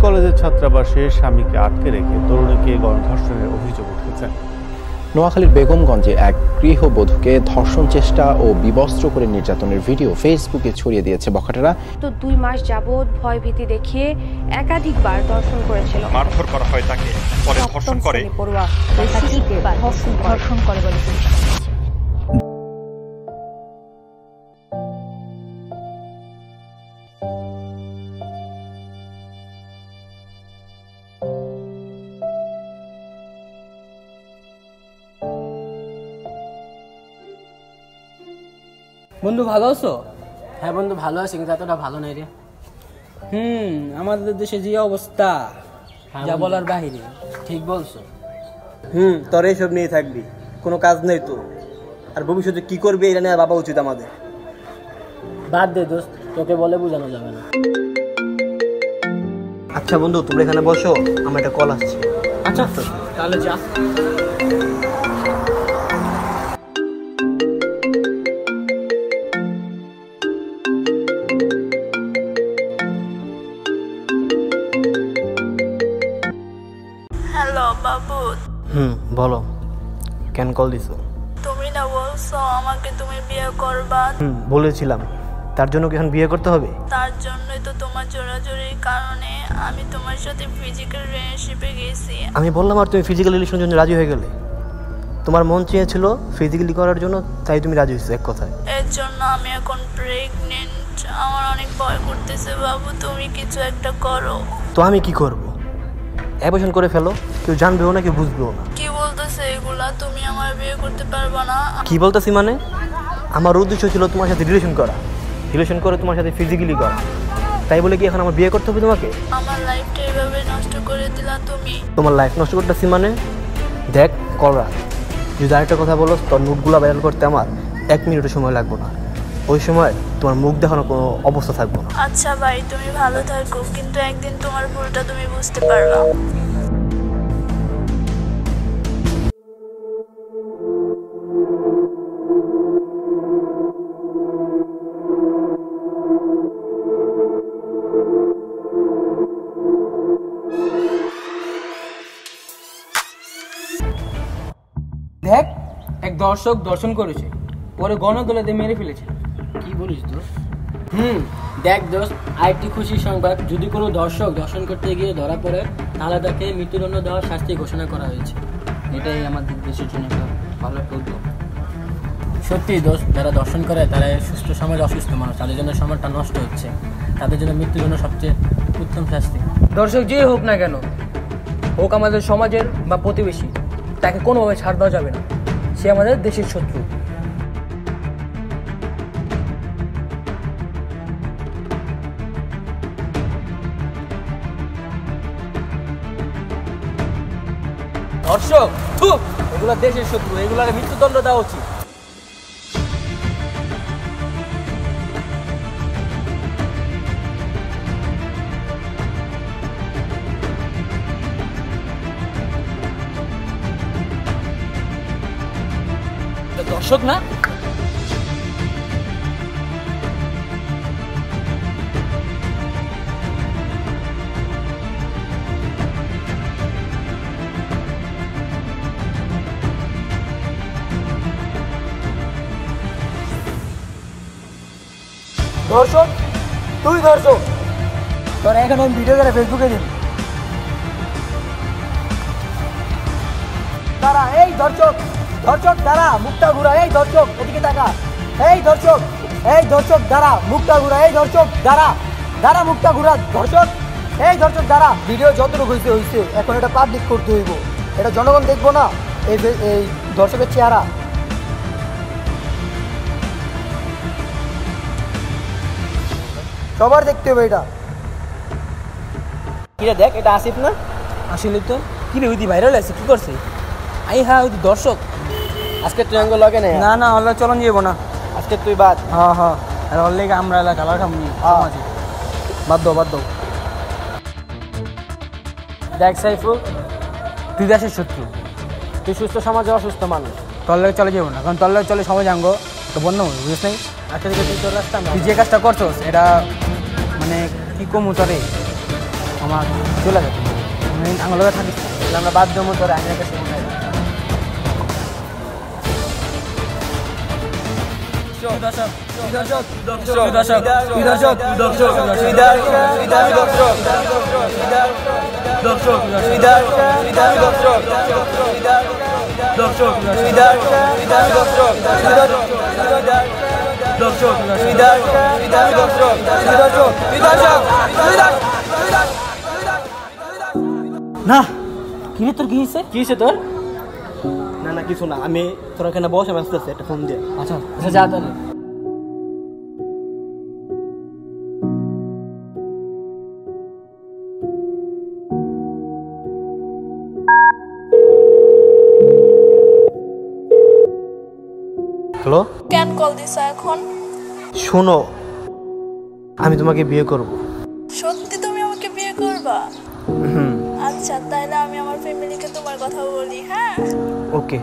কলেজের ছাত্রাবাসে স্বামীকে আটকে রেখে তরুণীকে গণধর্ষণের অভিযোগ উঠেছে। নোয়াখালীর বেগমগঞ্জে এক গৃহবধূকে ধর্ষণ চেষ্টা ও বিবস্ত্র করে নির্যাতনের ভিডিও ফেসবুকে ছড়িয়ে দিয়েছে বখাটেরা। তো 2 মাস যাবৎ ভয়ভীতি দেখিয়ে একাধিকবার ধর্ষণ করেছিল। মারধর করা হয় তাকে, পরে ধর্ষণ করে বলে পুলিশ। বন্ধু ভালো আছো? হ্যাঁ বন্ধু ভালো আছি, কিন্তু এতটা ভালো নাই রে। আমাদের দেশে যে অবস্থা যা বলার বাহিরে। ঠিক বলছো। তোর এইসব নিয়ে থাকবি, কোনো কাজ নেই তো। আর ভবিষ্যতে কি করবে এটা নিয়ে ভাবা উচিত আমাদের। বাদ দে দোস্ত, তোকে বলে বোঝানো যাবে না। আচ্ছা বন্ধু, তোমরা এখানে বসো, আমার একটা কল আসছে। আচ্ছা তাহলে যা। হ্যালো বাবু। বলো, কেন কল দিছো? তুমি না বলছো আমাকে তুমি বিয়ে করবা? বলেছিলাম। তার জন্য কি এখন বিয়ে করতে হবে? তার জন্যই তো তোমার জোরাজোরির কারণে আমি তোমার সাথে ফিজিক্যাল রিলেশনশিপে গেছি। আমি বললাম আর তুমি ফিজিক্যাল রিলেশনের জন্য রাজি হয়ে গেলে? তোমার মন চেয়েছিল ফিজিক্যালি করার জন্য, তাই তুমি রাজি হয়েছো এক কথায়। এর জন্য আমি এখন প্রেগনেন্ট। আমার অনেক ভয় করতেছে বাবু, তুমি কিছু একটা করো। তো আমি কি করব? অ্যাবর্শন করে ফেলো, কেউ জানবেও না, কেউ বুঝবেও না। কি বলতেছে এগুলা? তুমি আমার বিয়ে করতে পারবা না? কি বলতেছি মানে? আমার উদ্দেশ্য ছিল তোমার সাথে রিলেশন করা, রিলেশন করে তোমার সাথে ফিজিক্যালি করা। তাই বলে কি এখন আমার বিয়ে করতে হবে তোমাকে? আমার লাইফটা এভাবে নষ্ট করে দিলা তুমি। তোমার লাইফ নষ্ট করতেছি মানে? দেখ করা, যদি আরেকটা কথা বলো, তোর নোটগুলো ভাইরাল করতে আমার 1 মিনিটও সময় লাগবে না। ওই সময় তোমার মুখ দেখানোর কোনো অবস্থা থাকবে না। আচ্ছা ভাই, তুমি ভালো থাকো, কিন্তু একদিন তোমার ভুলটা তুমি বুঝতে পারবা। দেখ, এক দর্শক দর্শন করেছে, পরে গণদোলা দিয়ে মেরে ফেলেছে। কি বলিস দোস্ত? দেখ দোস্ত, আরেকটি খুশির সংবাদ, যদি কোনো দর্শক দর্শন করতে গিয়ে ধরা পড়ে তাহলে তাকে মৃত্যুদণ্ড দেওয়ার শাস্তি ঘোষণা করা হয়েছে। এটাই আমাদের দেশের জন্য একটা ভালো একটা উদ্যোগ। সত্যি দোস্ত, যারা দর্শন করে তারা সুস্থ সমাজ, অসুস্থ মানুষ, তাদের জন্য সমাজটা নষ্ট হচ্ছে। তাদের জন্য মৃত্যুদণ্ড সবচেয়ে উত্তম শাস্তি। দর্শক যে হোক না কেন, হোক আমাদের সমাজের বা প্রতিবেশী, তাকে কোনোভাবে ছাড় দেওয়া যাবে না। সে আমাদের দেশের শত্রু। দর্শক, এগুলা দেশের শত্রু, এগুলাকে মৃত্যুদণ্ড দেওয়া উচিত। দর্শক না, দর্শক তুই দর্শক, তোর এখন আমি ভিডিও করে ফেসবুকে দিন। তারা এই দর্শক, দর্শক দাঁড়া, মুখটা ঘুরা। এই দর্শক এদিকে তাকা। এই দর্শক, এই দর্শক দাঁড়া, মুখটা ঘুরা। এই দর্শক দাঁড়া, দাঁড়া, মুখটা ঘুরা। দর্শক, এই দর্শক দাঁড়া। ভিডিও যতটুকু হয়েছে হয়েছে, এখন এটা পাবলিক করতে হইব। এটা জনগণ দেখবো না এই এই দর্শকের চেহারা। সবার দেখতে হবে এটা। কিরে দেখ, এটা আসিফ না? আসলে তো কিরে ওই ভাইরাল আছে, কি করছে? হ্যাঁ ওই দর্শক। আজকে তুই আঙ্গ লগে নেই? না না, হলে চলন যাবো না আজকে, তুই বাদ। হ্যাঁ হ্যাঁ, আর ওর লেগে আমরা এলাকা কালার খামনি। বাদ দাও, বাদ দাও। দেখ সাইফুল, তুই দেশের শত্রু, তুই সুস্থ সমাজে অসুস্থ মানুষ। তোর লেগে চলে যাবো না, কারণ তোর লেগে চলে সমাজ আঙ্গ তো বন্য হবে, বুঝিস নাই? আজকে থেকে তুই তোর রাস্তা, তুই যে কাজটা করছস এটা মানে কি কমু তোরে, আমার চলে যাবে আমার লোক থাকিস তাহলে আমরা বাদ দেবো তোর আইনের কাছে মনে হয় না কি রে তোর কি হয়েছে তোর না না কিছু না আমি তোর এখানে বসে ব্যস্ত আছি একটা ফোন দিয়ে আচ্ছা আচ্ছা যা তাহলে হ্যালো কেন কল দিছ এখন? শোনো আমি তোমাকে বিয়ে করব সত্যি তুমি আমাকে বিয়ে করবা? আচ্ছা তাইলে আমি আমার ফ্যামিলিকে তোমার কথা বলি। হ্যাঁ ওকে